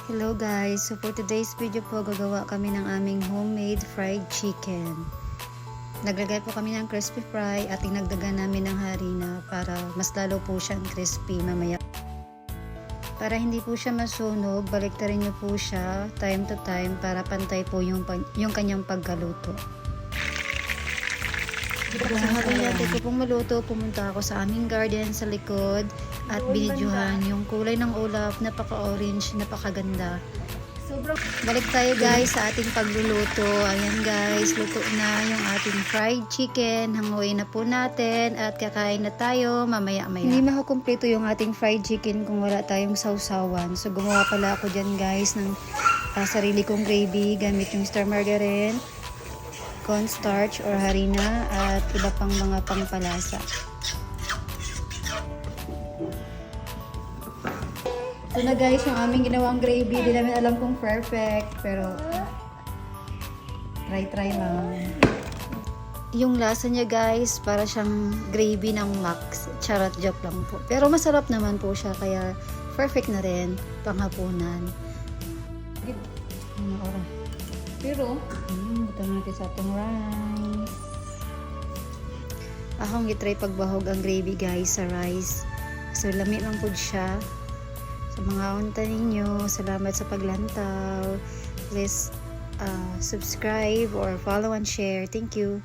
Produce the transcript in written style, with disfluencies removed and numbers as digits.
Hello guys, so for today's video po gagawa kami ng aming homemade fried chicken. Naglagay po kami ng crispy fry at tinagdagan namin ng harina para mas lalo po siyang crispy mamaya. Para hindi po siya masunog, baliktarin niyo po siya time to time para pantay po yung kanyang pagkaluto. Sa habang natin ko pong maluto, pumunta ako sa aming garden sa likod at binidyohan yung kulay ng ulap, napaka-orange, napakaganda. Balik tayo guys sa ating pagluluto. Ayan guys, luto na yung ating fried chicken. Hanguin na po natin at kakain na tayo mamaya-maya. Hindi makukumpleto yung ating fried chicken kung wala tayong sausawan. So gumawa pala ako dyan guys ng sarili kong gravy gamit yung star margarine, cornstarch or harina at iba pang mga pangpalasa. Ito na guys yung aming ginawang gravy. Di namin alam kung perfect pero try lang. Yung lasa niya guys para siyang gravy ng Max. Charot, joke lang po. Pero masarap naman po siya kaya perfect na rin panghapunan. Ano oras? Pero, ito natin sa atong rice. Akong gitry pagbahog ang gravy guys sa rice. So, lami lang po siya. Sa mga unta ninyo, salamat sa paglantaw. Please subscribe or follow and share. Thank you.